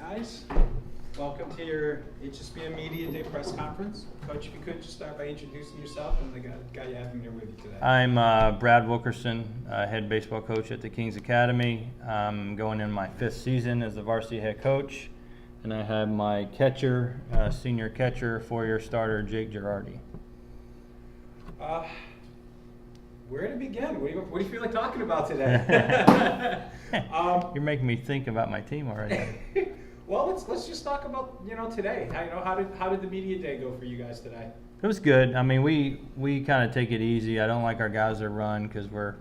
guys. Welcome to your HSBM Media Day press conference. Coach, if you could just start by introducing yourself and the guy you have in here with you today. I'm Brad Wilkerson, head baseball coach at the Kings Academy. I'm going in my 5th season as the varsity head coach, and I have my catcher, senior catcher, 4-year starter, Jake Girardi. Where to begin? What do you feel like talking about today? You're making me think about my team already. Well, let's just talk about today. How did the media day go for you guys today? It was good. I mean, we kind of take it easy. I don't like our guys to run because we're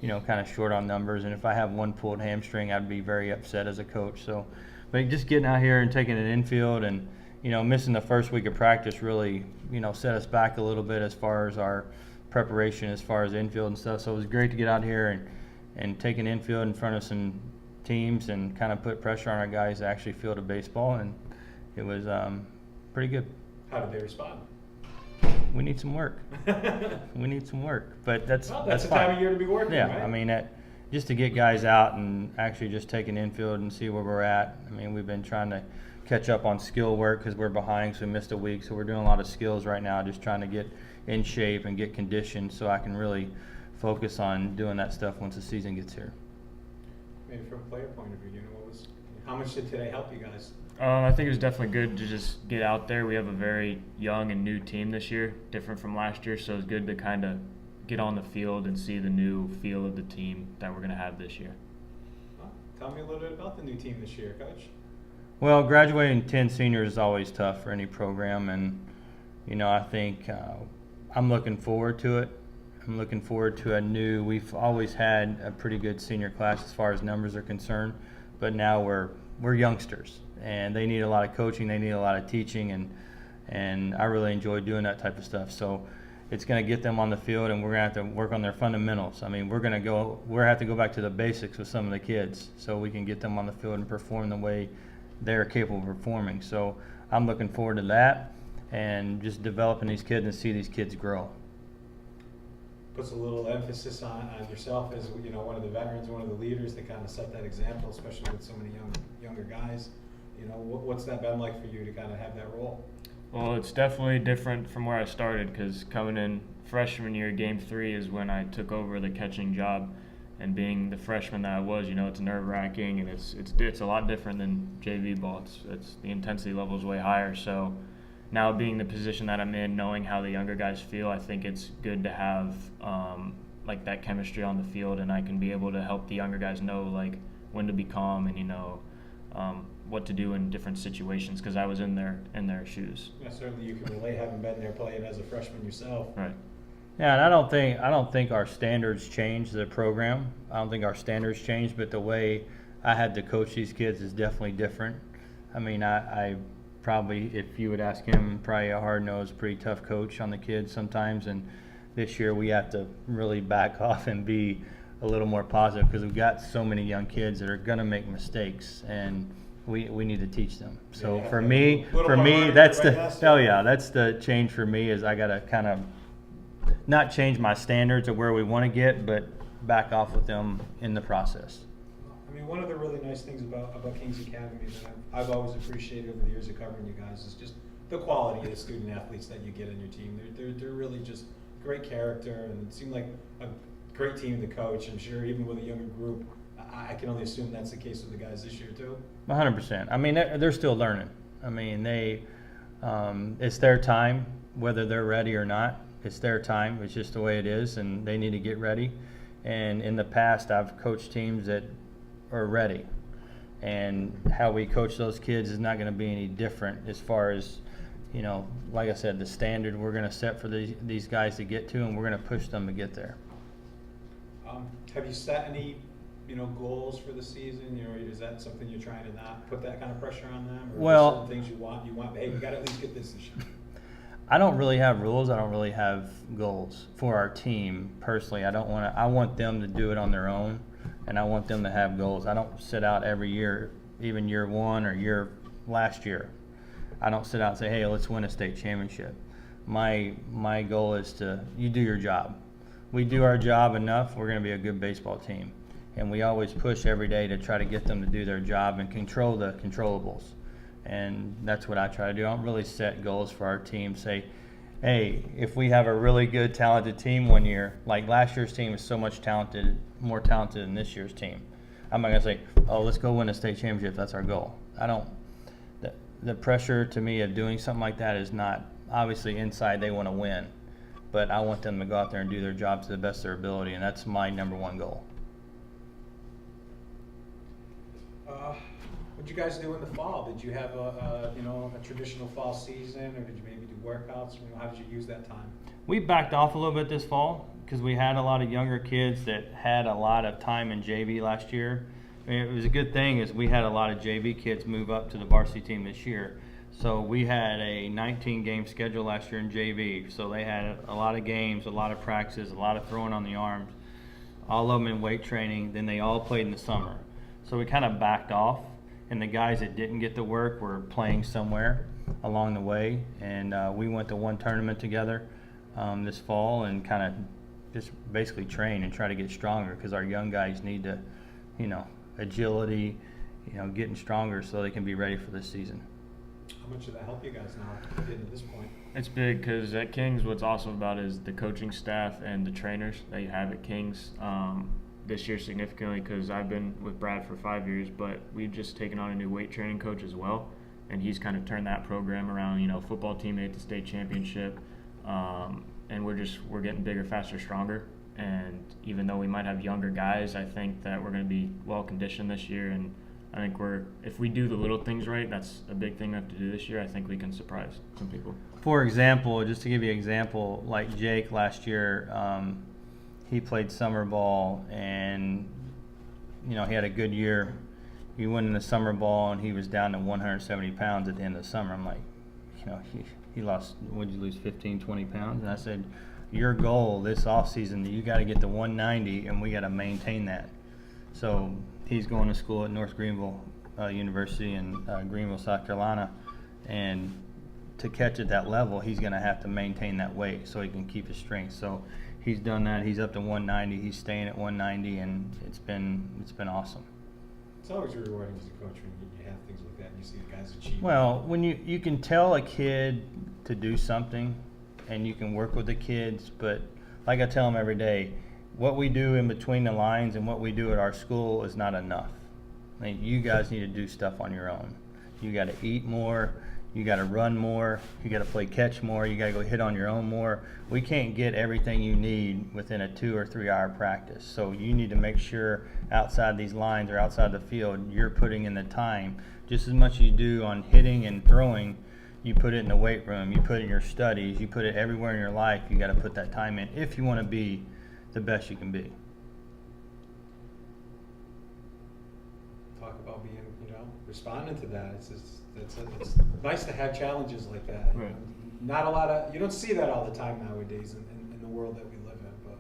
kind of short on numbers. And if I have one pulled hamstring, I'd be very upset as a coach. So, but just getting out here and taking it infield and missing the first week of practice really set us back a little bit as far as our preparation as far as infield and stuff. So it was great to get out here and take an infield in front of some teams and kind of put pressure on our guys to actually field a baseball, and it was pretty good. How did they respond? We need some work. We need some work, but that's the fine. time of year to be working, yeah, right? I mean, just to get guys out and actually just take an infield and see where we're at. I mean, we've been trying to catch up on skill work because we're behind, so we missed a week. So we're doing a lot of skills right now, just trying to get in shape and get conditioned so I can really focus on doing that stuff once the season gets here. Maybe from a player point of view, how much did today help you guys? I think it was definitely good to just get out there. We have a very young and new team this year, different from last year, so it's good to kind of get on the field and see the new feel of the team that we're going to have this year. Well, tell me a little bit about the new team this year, Coach. Well, graduating 10 seniors is always tough for any program, and I think I'm looking forward to it. I'm looking forward to we've always had a pretty good senior class as far as numbers are concerned, but now we're youngsters and they need a lot of coaching, they need a lot of teaching, and I really enjoy doing that type of stuff. So it's going to get them on the field, and we're going to have to work on their fundamentals. I mean, we're going to have to go back to the basics with some of the kids so we can get them on the field and perform the way they're capable of performing. So I'm looking forward to that and just developing these kids and see these kids grow. Puts a little emphasis on yourself as one of the veterans, one of the leaders to kind of set that example, especially with so many younger guys. What's that been like for you to kind of have that role? Well, it's definitely different from where I started because coming in freshman year, game 3 is when I took over the catching job, and being the freshman that I was, it's nerve-wracking and it's a lot different than JV ball. It's the intensity level is way higher. So now being the position that I'm in, knowing how the younger guys feel, I think it's good to have like that chemistry on the field, and I can be able to help the younger guys know like when to be calm and what to do in different situations because I was in their shoes. Yeah, certainly you can relate, having been there playing as a freshman yourself. Right. Yeah, and I don't think our standards changed the program. I don't think our standards changed, but the way I had to coach these kids is definitely different. I mean, I probably, if you would ask him, probably a hard-nosed, pretty tough coach on the kids sometimes. And this year we have to really back off and be a little more positive because we've got so many young kids that are going to make mistakes, and we need to teach them. So yeah, for me, that's that's the change for me is I got to kind of not change my standards of where we want to get, but back off with them in the process. I mean, one of the really nice things about Kings Academy that I've always appreciated over the years of covering you guys is just the quality of the student athletes that you get in your team. They're really just great character, and it seemed like a great team to coach. I'm sure even with a younger group, I can only assume that's the case with the guys this year too. 100%. I mean, they're still learning. I mean, it's their time, whether they're ready or not. It's their time. It's just the way it is, and they need to get ready. And in the past, I've coached teams that are ready, and how we coach those kids is not going to be any different as far as, like I said, the standard we're going to set for these guys to get to, and we're going to push them to get there. Have you set any goals for the season? Is that something you're trying to not put that kind of pressure on them? Or well, certain things you want, hey, we got to at least get this year. I don't really have rules. I don't really have goals for our team personally. I want them to do it on their own, and I want them to have goals. I don't sit out every year, even year 1 or last year. I don't sit out and say, hey, let's win a state championship. My goal is you do your job. We do our job enough, we're going to be a good baseball team. and we always push every day to try to get them to do their job and control the controllables. And that's what I try to do. I don't really set goals for our team, say, hey, if we have a really good, talented team one year, like last year's team is so much talented, more talented than this year's team. I'm not going to say, oh, let's go win a state championship. That's our goal. The pressure to me of doing something like that is not, obviously inside they want to win, but I want them to go out there and do their job to the best of their ability, and that's my number one goal. What'd you guys do in the fall? Did you have a traditional fall season, or did you maybe do workouts? How did you use that time? We backed off a little bit this fall because we had a lot of younger kids that had a lot of time in JV last year. I mean, it was a good thing is we had a lot of JV kids move up to the varsity team this year. So we had a 19-game schedule last year in JV. So they had a lot of games, a lot of practices, a lot of throwing on the arms, all of them in weight training. Then they all played in the summer. So we kind of backed off, and the guys that didn't get the work were playing somewhere along the way. And we went to one tournament together this fall and kind of just basically train and try to get stronger because our young guys need to, agility, getting stronger so they can be ready for this season. How much did that help you guys now getting to this point? It's big because at Kings, what's awesome about it is the coaching staff and the trainers that you have at Kings. This year significantly because I've been with Brad for 5 years, but we've just taken on a new weight training coach as well, and he's kind of turned that program around. Football team made the state championship, and we're getting bigger, faster, stronger. And even though we might have younger guys, I think that we're going to be well conditioned this year. And I think if we do the little things right, that's a big thing we have to do this year. I think we can surprise some people. For example, just to give you an example, like Jake last year, he played summer ball and, he had a good year. He went in the summer ball and he was down to 170 pounds at the end of the summer. I'm like, he lost, would you lose 15, 20 pounds? And I said, your goal this offseason, you got to get to 190 and we got to maintain that. So he's going to school at North Greenville University in Greenville, South Carolina. And to catch at that level, he's going to have to maintain that weight so he can keep his strength. So he's done that. He's up to 190. He's staying at 190, and it's been awesome. It's always rewarding as a coach when you have things like that and you see the guys achieve. Well, when you can tell a kid to do something, and you can work with the kids, but like I tell them every day, what we do in between the lines and what we do at our school is not enough. I mean, you guys need to do stuff on your own. You got to eat more. You got to run more. You got to play catch more. You got to go hit on your own more. We can't get everything you need within a 2 or 3 hour practice. So you need to make sure outside these lines or outside the field, you're putting in the time just as much as you do on hitting and throwing. You put it in the weight room. You put it in your studies. You put it everywhere in your life. You got to put that time in if you want to be the best you can be. Talk about being, responding to that. It's nice to have challenges like that. Right. Not a lot of, you don't see that all the time nowadays in the world that we live in, but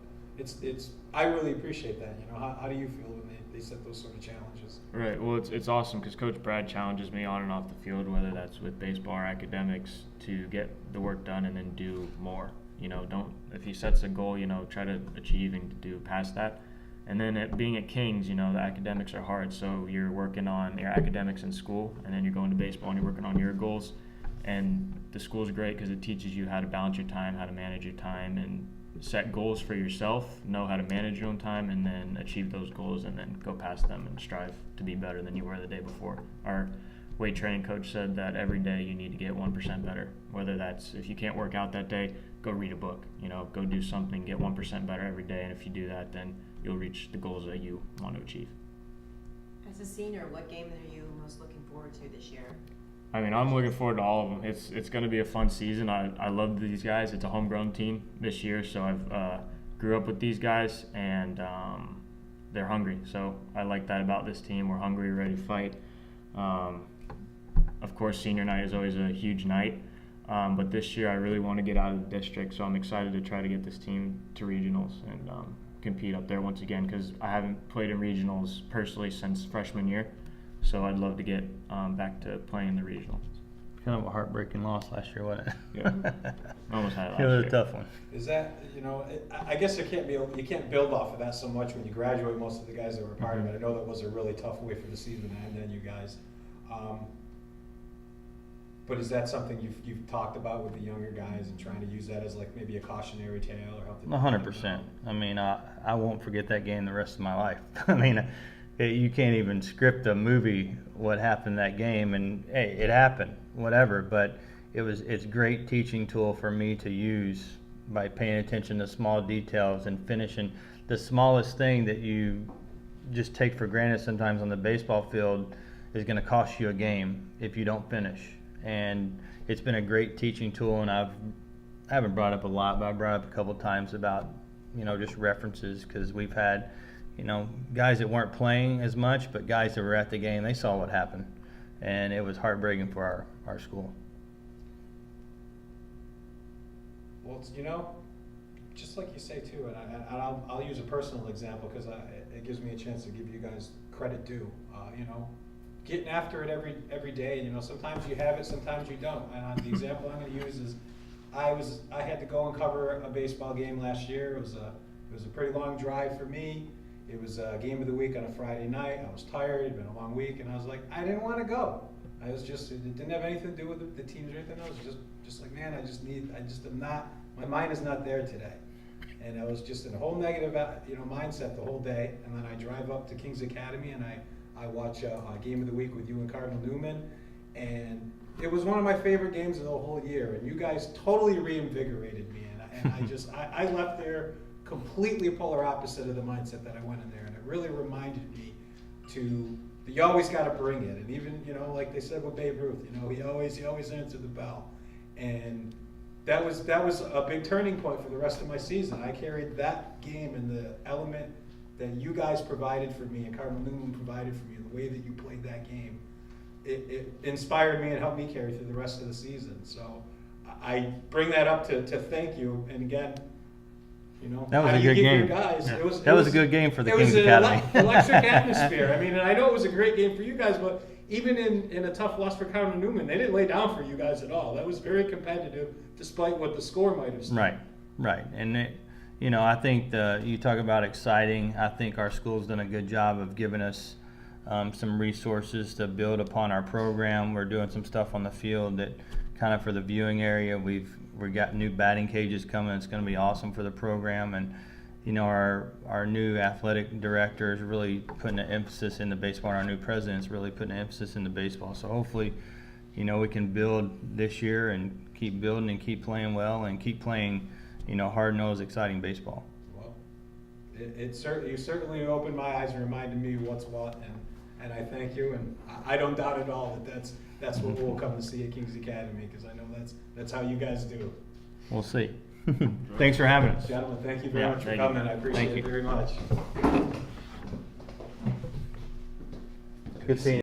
I really appreciate that. How do you feel when they set those sort of challenges? Right. Well, it's awesome because Coach Brad challenges me on and off the field, whether that's with baseball or academics, to get the work done and then do more. If he sets a goal, try to achieve and do past that. And then being at Kings, the academics are hard, so you're working on your academics in school, and then you're going to baseball and you're working on your goals. And the school's great because it teaches you how to balance your time, how to manage your time, and set goals for yourself, know how to manage your own time, and then achieve those goals and then go past them and strive to be better than you were the day before. Our weight training coach said that every day you need to get 1% better, whether that's if you can't work out that day, go read a book, go do something, get 1% better every day, and if you do that, then you'll reach the goals that you want to achieve. As a senior, what game are you most looking forward to this year? I'm looking forward to all of them. It's going to be a fun season. I love these guys. It's a homegrown team this year, so I've grew up with these guys, and they're hungry. So I like that about this team. We're hungry, ready to fight. Of course, senior night is always a huge night, but this year I really want to get out of the district, so I'm excited to try to get this team to regionals and compete up there once again because I haven't played in regionals personally since freshman year. So I'd love to get back to playing the regionals. Kind of a heartbreaking loss last year, wasn't it? Yeah. Almost had it It was last a year. tough one. Is that, I guess you can't build off of that so much when you graduate most of the guys that were part of it. I know that was a really tough way for the season to end then, you guys. But is that something you've talked about with the younger guys and trying to use that as like maybe a cautionary tale or help them? 100%. I mean, I won't forget that game the rest of my life. I mean, you can't even script a movie what happened that game, and hey, it happened, whatever. But it's a great teaching tool for me to use by paying attention to small details and finishing the smallest thing that you just take for granted sometimes on the baseball field is going to cost you a game if you don't finish. And it's been a great teaching tool, and I haven't brought up a lot, but I brought up a couple times about, just references, because we've had, guys that weren't playing as much, but guys that were at the game, they saw what happened, and it was heartbreaking for our school. Well, just like you say too, and I'll use a personal example because it gives me a chance to give you guys credit due. Getting after it every day. Sometimes you have it, sometimes you don't. And the example I'm going to use is, I had to go and cover a baseball game last year. It was a pretty long drive for me. It was a game of the week on a Friday night. I was tired. It'd been a long week, and I was like, I didn't want to go. It didn't have anything to do with the teams or anything. I was just like, man, my mind is not there today. And I was just in a whole negative, mindset the whole day. And then I drive up to Kings Academy, and I watch a game of the week with you and Cardinal Newman, and it was one of my favorite games of the whole year. And you guys totally reinvigorated me, and I left there completely polar opposite of the mindset that I went in there, and it really reminded me that you always got to bring it. And even like they said with Babe Ruth, he always answered the bell, and that was a big turning point for the rest of my season. I carried that game and the element that you guys provided for me and Cardinal Newman provided for me, and the way that you played that game, it inspired me and helped me carry through the rest of the season. So I bring that up to thank you. And again, that was how a do you good give your game. guys? Yeah. It was a good game for the it Kings was Academy. an electric atmosphere. I mean, and I know it was a great game for you guys, but even in a tough loss for Cardinal Newman, they didn't lay down for you guys at all. That was very competitive, despite what the score might have said. Right. And I think you talk about exciting. I think our school's done a good job of giving us some resources to build upon our program. We're doing some stuff on the field that kind of for the viewing area. We've got new batting cages coming. It's going to be awesome for the program. And our new athletic director is really putting an emphasis into baseball. And our new president's really putting an emphasis into baseball. So hopefully, we can build this year and keep building and keep playing well and keep playing, hard-nosed, exciting baseball. Well, you certainly opened my eyes and reminded me what's what, and I thank you, and I don't doubt at all that that's what we'll come to see at Kings Academy, because I know that's how you guys do. We'll see. Thanks for having us. Gentlemen, thank you very Yeah, much for thank you. coming. I appreciate Thank it you. very much. Good seeing you.